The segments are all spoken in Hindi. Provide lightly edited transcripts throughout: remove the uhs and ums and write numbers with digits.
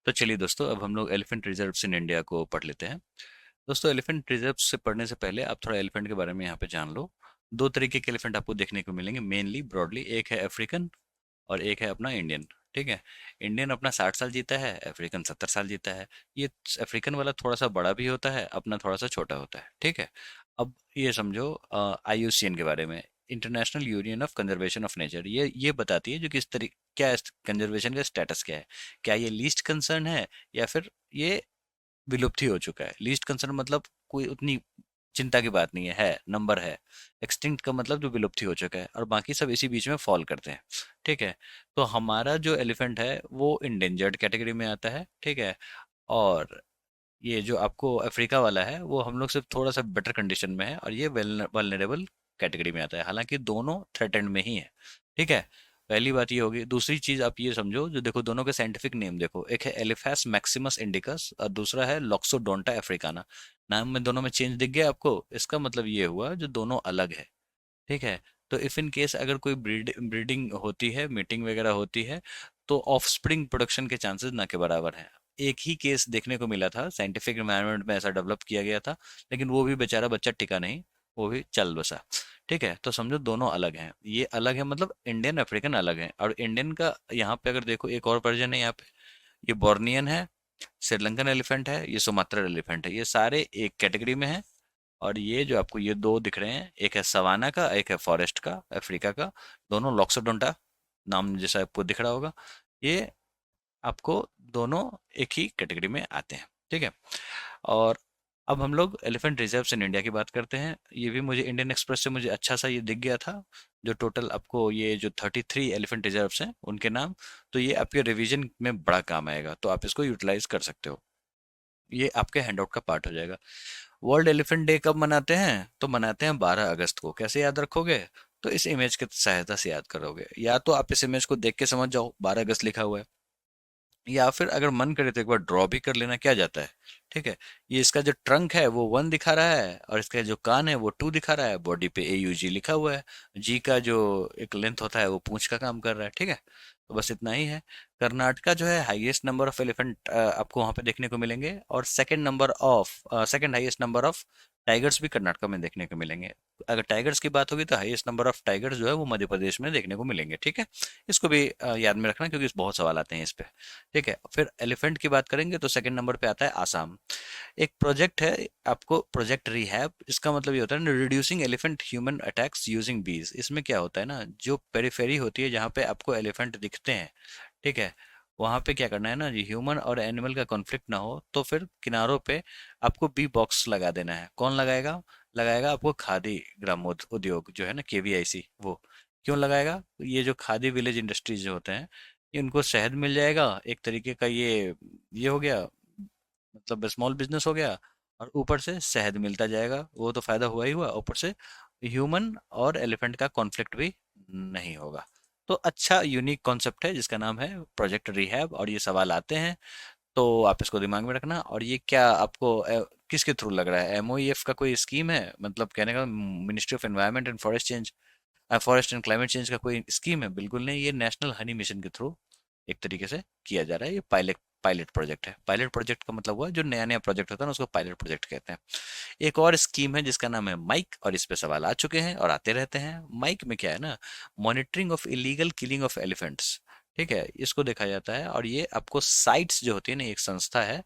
तो चलिए दोस्तों, अब हम लोग एलिफेंट रिजर्व्स इन इंडिया को पढ़ लेते हैं। दोस्तों, एलिफेंट रिजर्व से पढ़ने से पहले आप थोड़ा एलिफेंट के बारे में यहाँ पे जान लो। दो तरीके के एलिफेंट आपको देखने को मिलेंगे मेनली ब्रॉडली। एक है अफ्रीकन और एक है अपना इंडियन। ठीक है। इंडियन अपना 60 साल जीता है, अफ्रीकन 70 साल जीता है। ये अफ्रीकन वाला थोड़ा सा बड़ा भी होता है, अपना थोड़ा सा छोटा होता है। ठीक है। अब ये समझो IUCN के बारे में, international union of conservation of nature. ये बताती है जो किस तरीके, क्या कंजर्वेशन का स्टेटस क्या है। क्या ये लीस्ट कंसर्न है या फिर ये विलुप्त ही हो चुका है। लीस्ट कंसर्न मतलब कोई उतनी चिंता की बात नहीं है नंबर है। एक्सटिंक्ट का मतलब जो विलुप्त ही हो चुका है, और बाकी सब इसी बीच में फॉल करते हैं। ठीक है। तो हमारा जो एलिफेंट है वो इंडेंजर्ड कैटेगरी में आता है। ठीक है। और ये जो आपको अफ्रीका वाला है वो हम लोग से थोड़ा सा बेटर कंडीशन में है, और ये वल्नरेबल कैटेगरी में आता है, हालांकि दोनों थ्रेटेंड में ही है। ठीक है। पहली बात ये होगी। दूसरी चीज आप ये समझो, जो देखो दोनों के साइंटिफिक नेम देखो, एक है एलिफेस मैक्सिमस इंडिकस और दूसरा है लॉक्सोडोंटा अफ्रीकाना। नाम में दोनों में चेंज दिख गया आपको। इसका मतलब ये हुआ जो दोनों अलग है। ठीक है। तो इफ इन केस अगर कोई ब्रीडिंग होती है, मीटिंग वगैरह होती है, तो ऑफस्प्रिंग प्रोडक्शन के चांसेस ना के बराबर हैं। एक ही केस देखने को मिला था, साइंटिफिक एनवायरनमेंट में ऐसा डेवलप किया गया था, लेकिन वो भी बेचारा बच्चा टिका नहीं, वो भी चल बसा। ठीक है। तो समझो दोनों अलग हैं। ये अलग है मतलब इंडियन अफ्रीकन अलग है। और इंडियन का यहाँ पे अगर देखो एक और वर्जन है यहाँ पे, ये बोर्नियन है, श्रीलंकन एलिफेंट है, ये सुमात्रा एलिफेंट है। ये सारे एक कैटेगरी में है। और ये जो आपको ये दो दिख रहे हैं, एक है सवाना का, एक है फॉरेस्ट का, अफ्रीका का। दोनों लॉक्सोडोंटा नाम जैसा आपको दिख रहा होगा। ये आपको दोनों एक ही कैटेगरी में आते हैं। ठीक है। और अब हम लोग एलिफेंट रिजर्व्स इन इंडिया की बात करते हैं। ये भी मुझे इंडियन एक्सप्रेस से मुझे अच्छा सा ये दिख गया था, जो टोटल आपको ये जो 33 एलिफेंट रिजर्व्स हैं उनके नाम। तो ये आपके रिवीजन में बड़ा काम आएगा, तो आप इसको यूटिलाइज कर सकते हो। ये आपके हैंडआउट का पार्ट हो जाएगा। वर्ल्ड एलिफेंट डे कब मनाते हैं? तो मनाते हैं 12 अगस्त को। कैसे याद रखोगे? तो इस इमेज की सहायता से याद करोगे, या तो आप इस इमेज को देख के समझ जाओ 12 अगस्त लिखा हुआ है, या फिर अगर मन करे तो एक बार ड्रॉ भी कर लेना, क्या जाता है। ठीक है। ये इसका जो ट्रंक है वो 1 दिखा रहा है, और इसका जो कान है वो 2 दिखा रहा है। बॉडी पे AUG लिखा हुआ है। जी का जो एक लेंथ होता है वो पूंछ का काम कर रहा है। ठीक है। तो बस इतना ही है। कर्नाटका जो है हाईएस्ट नंबर ऑफ एलिफेंट आपको वहां पे देखने को मिलेंगे, और second highest number of tigers भी कर्नाटका में देखने को मिलेंगे। अगर टाइगर्स की बात होगी तो हाईएस्ट नंबर ऑफ टाइगर्स जो है वो मध्य प्रदेश में देखने को मिलेंगे। ठीक है। इसको भी याद में रखना, क्योंकि बहुत सवाल आते हैं इस पे। ठीक है। फिर एलिफेंट की बात करेंगे तो सेकंड नंबर पे आता है आसाम। एक प्रोजेक्ट है आपको, प्रोजेक्ट रिहैब। इसका मतलब ये होता है ना, reducing elephant human attacks using बीज। इसमें क्या होता है ना, जो पेरिफेरी होती है जहाँ पे आपको एलिफेंट दिखते हैं, ठीक है, वहां पे क्या करना है ना, ह्यूमन और एनिमल का कॉन्फ्लिक्ट ना हो, तो फिर किनारों पे आपको बी बॉक्स लगा देना है। कौन लगाएगा? लगाएगा आपको खादी उद्योग जो है ना, KVIC, वो क्यों लगाएगा? ये जो खादी विलेज इंडस्ट्रीज जो होते हैं, इनको शहद मिल जाएगा एक तरीके का। ये हो गया, मतलब स्मॉल बिजनेस हो गया, और ऊपर से शहद मिलता जाएगा, वो तो फायदा हुआ ही हुआ। ऊपर से ह्यूमन और एलिफेंट का कॉन्फ्लिक्ट भी नहीं होगा। तो अच्छा यूनिक कॉन्सेप्ट है जिसका नाम है प्रोजेक्ट रिहैब, और ये सवाल आते हैं तो आप इसको दिमाग में रखना। और ये क्या आपको किसके थ्रू लग रहा है? MOEF का कोई स्कीम है? मतलब कहने का, ministry of environment and forest and climate change का कोई स्कीम है? बिल्कुल नहीं। ये नेशनल हनी मिशन के थ्रू एक तरीके से किया जा रहा है। ये पायलट पायलट प्रोजेक्ट है। पायलट प्रोजेक्ट का मतलब हुआ जो नया नया प्रोजेक्ट होता है ना, उसको पायलट प्रोजेक्ट कहते हैं। एक और स्कीम है जिसका नाम है माइक, और इस पे सवाल आ चुके हैं और आते रहते हैं। माइक में क्या है ना, monitoring of illegal killing of elephants. ठीक है। इसको देखा जाता है, और ये आपको साइट्स जो होती है ना, एक संस्था है,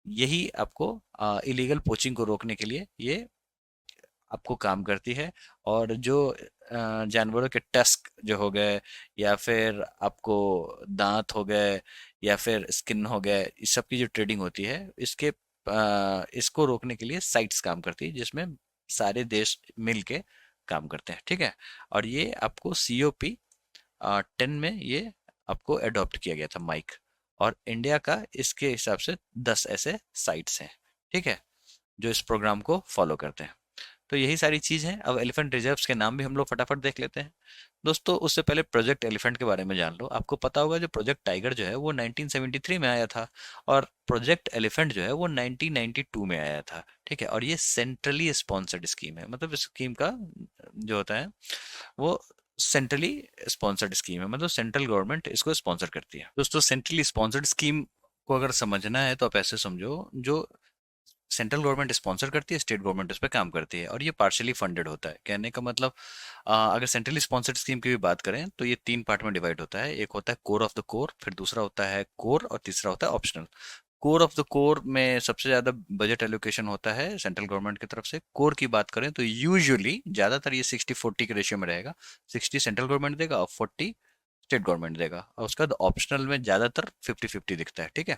यही आपको इलीगल पोचिंग को रोकने के लिए ये आपको काम करती है। और जो जानवरों के टस्क जो हो गए, या फिर आपको दांत हो गए, या फिर स्किन हो गए, इस सब की जो ट्रेडिंग होती है, इसको रोकने के लिए साइट्स काम करती है, जिसमें सारे देश मिल के काम करते हैं। ठीक है। और ये आपको COP 10 में ये आपको अडॉप्ट किया गया था माइक। और इंडिया का इसके हिसाब से 10 ऐसे साइट्स हैं। ठीक है, जो इस प्रोग्राम को फॉलो करते हैं। तो यही सारी चीज़ है। अब एलिफेंट रिजर्व्स के नाम भी हम लोग फटाफट देख लेते हैं। दोस्तों, उससे पहले प्रोजेक्ट एलिफेंट के बारे में जान लो। आपको पता होगा जो प्रोजेक्ट टाइगर जो है वो 1973 में आया था, और प्रोजेक्ट एलिफेंट जो है वो 1992 में आया था। ठीक है। और ये सेंट्रली स्पॉन्सर्ड स्कीम है, मतलब इस स्कीम का जो होता है वो सेंट्रली स्पॉन्सर्ड स्कीम है, मतलब सेंट्रल गवर्नमेंट इसको स्पॉन्सर करती है। दोस्तों, सेंट्रली स्पॉन्सर्ड स्कीम आपको अगर समझना है तो आप ऐसे समझो, जो सेंट्रल गवर्नमेंट स्पॉन्सर करती है, स्टेट गवर्नमेंट उस पर काम करती है, और ये पार्शियली फंडेड होता है। कहने का मतलब, अगर सेंट्रली स्पॉन्सर्ड स्कीम की भी बात करें तो ये 3 पार्ट में डिवाइड होता है। एक होता है कोर ऑफ द कोर, फिर दूसरा होता है कोर, और तीसरा होता है optional. Core of the core में सबसे ज्यादा बजट एलोकेशन होता है सेंट्रल गवर्नमेंट की तरफ से। कोर की बात करें तो यूजुअली ज्यादातर ये 60-40 के रेशियो में रहेगा। 60 सेंट्रल गवर्नमेंट देगा और 40 स्टेट गवर्नमेंट देगा, और उसका ऑप्शनल में ज्यादातर 50-50 दिखता है, ठीक है।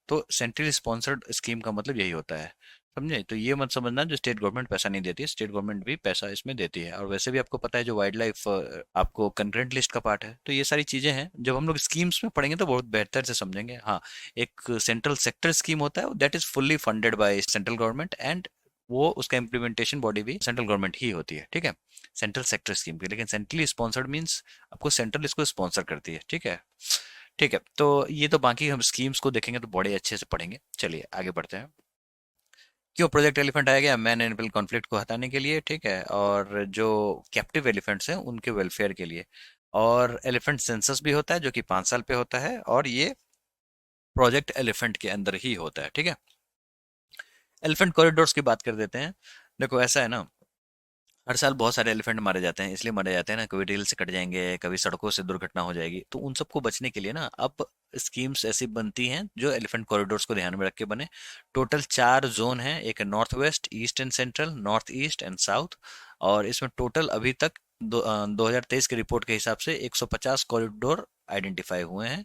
तो सेंट्रली स्पॉन्सर्ड स्कीम का मतलब यही होता है, समझे। तो ये मत समझना जो स्टेट गवर्नमेंट पैसा नहीं देती है, स्टेट गवर्नमेंट भी पैसा इसमें देती है। और वैसे भी आपको पता है जो वाइल्ड लाइफ आपको कंकरेंट लिस्ट का पार्ट है, तो ये सारी चीजें हैं, जब हम लोग स्कीम्स में पढ़ेंगे तो बहुत बेहतर से समझेंगे। हाँ, एक सेंट्रल सेक्टर स्कीम होता है, that is fully funded by central government, and वो उसका इम्प्लीमेंटेशन बॉडी भी सेंट्रल गवर्नमेंट ही होती है, ठीक है, सेंट्रल सेक्टर स्कीम की। लेकिन सेंट्रली स्पॉन्सर्ड मींस आपको सेंट्रल इसको स्पॉन्सर करती है, ठीक है। ठीक है, तो ये तो बाकी हम स्कीम्स को देखेंगे तो बड़े अच्छे से पढ़ेंगे। चलिए आगे बढ़ते हैं। क्यों प्रोजेक्ट एलिफेंट आया गया? मैन एनिमल कॉन्फ्लिक्ट को हटाने के लिए, ठीक है, और जो कैप्टिव एलिफेंट्स हैं उनके वेलफेयर के लिए। और एलिफेंट सेंसस भी होता है जो कि 5 साल पे होता है, और ये प्रोजेक्ट एलिफेंट के अंदर ही होता है, ठीक है। एलिफेंट कॉरिडोर्स की बात कर देते हैं। देखो ऐसा है ना, हर साल बहुत सारे एलिफेंट मारे जाते हैं। इसलिए मारे जाते हैं ना, कभी रेल से कट जाएंगे, कभी सड़कों से दुर्घटना हो जाएगी, तो उन सबको बचने के लिए ना अब स्कीम्स ऐसी बनती हैं जो एलिफेंट कॉरिडोर्स को ध्यान में रख के बने। टोटल 4 जोन हैं, एक north west, east and central, north east and south. और इसमें टोटल अभी तक 2023 की रिपोर्ट के हिसाब से 150 कॉरिडोर आइडेंटिफाई हुए हैं,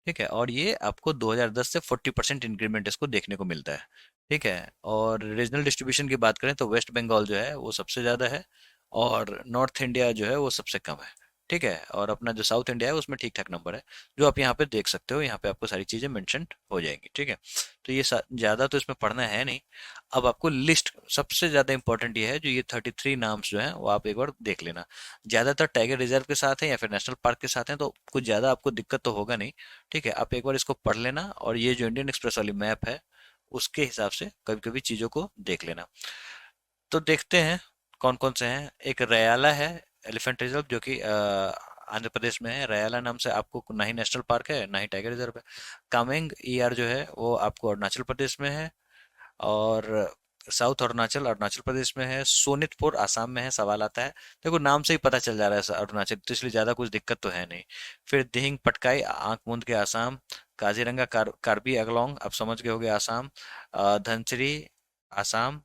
ठीक है। और ये आपको 2010 से 40% इंक्रीमेंट इसको देखने को मिलता है, ठीक है। और रीजनल डिस्ट्रीब्यूशन की बात करें तो वेस्ट बंगाल जो है वो सबसे ज़्यादा है, और नॉर्थ इंडिया जो है वो सबसे कम है, ठीक है। और अपना जो साउथ इंडिया है उसमें ठीक ठाक नंबर है, जो आप यहाँ पे देख सकते हो। यहाँ पे आपको सारी चीज़ें मेंशन हो जाएंगी, ठीक है। तो ये ज़्यादा तो इसमें पढ़ना है नहीं। अब आपको लिस्ट सबसे ज़्यादा इंपॉर्टेंट ये है, जो ये 33 नाम्स जो हैं वो आप एक बार देख लेना। ज़्यादातर टाइगर रिजर्व के साथ है या फिर नेशनल पार्क के साथ है, तो कुछ ज़्यादा आपको दिक्कत तो होगा नहीं, ठीक है। आप एक बार इसको पढ़ लेना, और ये जो इंडियन एक्सप्रेस वाली मैप है उसके हिसाब से कभी कभी चीज़ों को देख लेना। तो देखते हैं कौन कौन से हैं। एक रयाला है एलिफेंट रिजर्व, जो कि आंध्र प्रदेश में है। रयाला नाम से आपको ना ही नेशनल पार्क है ना ही टाइगर रिजर्व है। कामेंग ईआर जो है वो आपको अरुणाचल प्रदेश में है। और साउथ अरुणाचल अरुणाचल प्रदेश में है। सोनितपुर आसाम में है। सवाल आता है, देखो नाम से ही पता चल जा रहा है अरुणाचल, तो इसलिए ज्यादा कुछ दिक्कत तो है नहीं। फिर दिहिंग पटकाई आंख मूंद के आसाम। काजीरंगा कार्बी अंगलोंग आप समझ गए होगे आसाम। धनसिरी आसाम,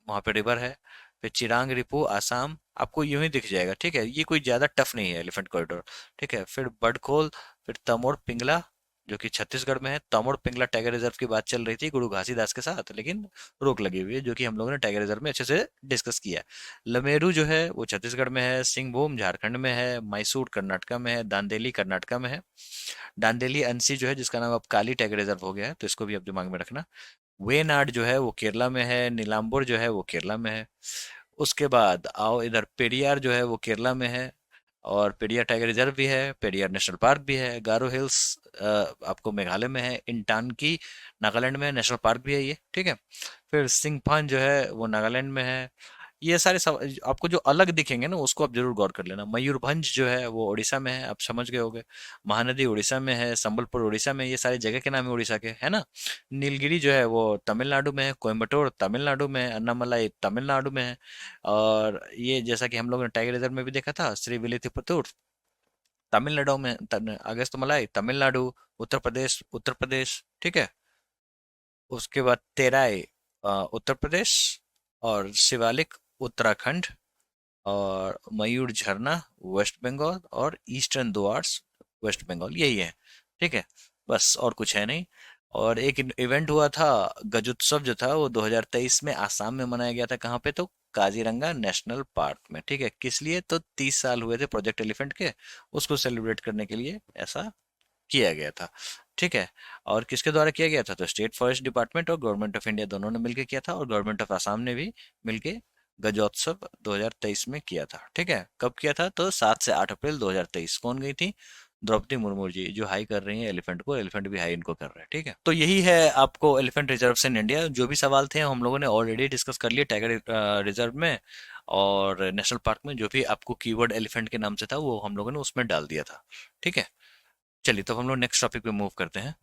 वहाँ पे रिवर है। फिर चिरांग रिपू आसाम, आपको यूं ही दिख जाएगा, ठीक है। ये कोई ज्यादा टफ नहीं है एलिफेंट कॉरिडोर, ठीक है। फिर बडखोल, फिर तमोर पिंगला जो कि छत्तीसगढ़ में है। तमोर पिंगला टाइगर रिजर्व की बात चल रही थी गुरु घासीदास के साथ, लेकिन रोक लगी हुई है, जो कि हम लोगों ने टाइगर रिजर्व में अच्छे से डिस्कस किया है। लमेरू जो है वो छत्तीसगढ़ में है। सिंहभूम झारखंड में है। मैसूर कर्नाटका में है। दांदेली कर्नाटका में है। दांदेली अंसी जो है, जिसका नाम अब काली टाइगर रिजर्व हो गया है, तो इसको भी आप दिमाग में रखना। वेनाड जो है वो केरला में है। नीलाम्बूर जो है वो केरला में है। उसके बाद आओ इधर, पेरियार जो है वो केरला में है, और पेरियार टाइगर रिजर्व भी है, पेरियार नेशनल पार्क भी है। गारो हिल्स आपको मेघालय में है। इंटानकी नागालैंड में है, नेशनल पार्क भी है ये, ठीक है। फिर सिंगफान जो है वो नागालैंड में है। ये सारे आपको जो अलग दिखेंगे ना उसको आप जरूर गौर कर लेना। मयूरभंज जो है वो उड़ीसा में है, आप समझ गए होगे। महानदी उड़ीसा में है। संबलपुर उड़ीसा में, ये सारी जगह के नाम है उड़ीसा के, है ना। नीलगिरी जो है वो तमिलनाडु में है। कोयम्बटूर तमिलनाडु में है। अन्नामलाई तमिलनाडु में है। और ये जैसा कि हम लोगों ने टाइगर रिजर्व में भी देखा था, श्रीविल्लिपुतूर तमिलनाडु में, अगस्तमलाई तमिलनाडु। उत्तर प्रदेश, ठीक है। उसके बाद तेराई उत्तर प्रदेश, और शिवालिक उत्तराखंड, और मयूर झरना वेस्ट बंगाल, और ईस्टर्न दुआर्स वेस्ट बंगाल, यही है, ठीक है। बस और कुछ है नहीं। और एक इवेंट हुआ था, गजोत्सव जो था वो 2023 में आसाम में मनाया गया था। कहाँ पे? तो काजीरंगा नेशनल पार्क में, ठीक है। किस लिए? तो 30 साल हुए थे प्रोजेक्ट एलिफेंट के, उसको सेलिब्रेट करने के लिए ऐसा किया गया था, ठीक है। और किसके द्वारा किया गया था? तो स्टेट फॉरेस्ट डिपार्टमेंट और गवर्नमेंट ऑफ इंडिया दोनों ने मिलकर किया था, और गवर्नमेंट ऑफ आसाम ने भी मिलके गजोत्सव 2023 में किया था, ठीक है। कब किया था? तो 7 से 8 अप्रैल 2023। कौन गई थी? द्रौपदी मुर्मू जी, जो हाई कर रही हैं एलिफेंट को, एलिफेंट भी हाई इनको कर रहे हैं, ठीक है। तो यही है आपको एलिफेंट रिजर्व इन इंडिया। जो भी सवाल थे हम लोगों ने ऑलरेडी डिस्कस कर लिए टाइगर रिजर्व में और नेशनल पार्क में। जो भी आपको कीवर्ड एलिफेंट के नाम से था वो हम लोगों ने उसमें डाल दिया था, ठीक है। चलिए तो हम लोग नेक्स्ट टॉपिक पे मूव करते हैं।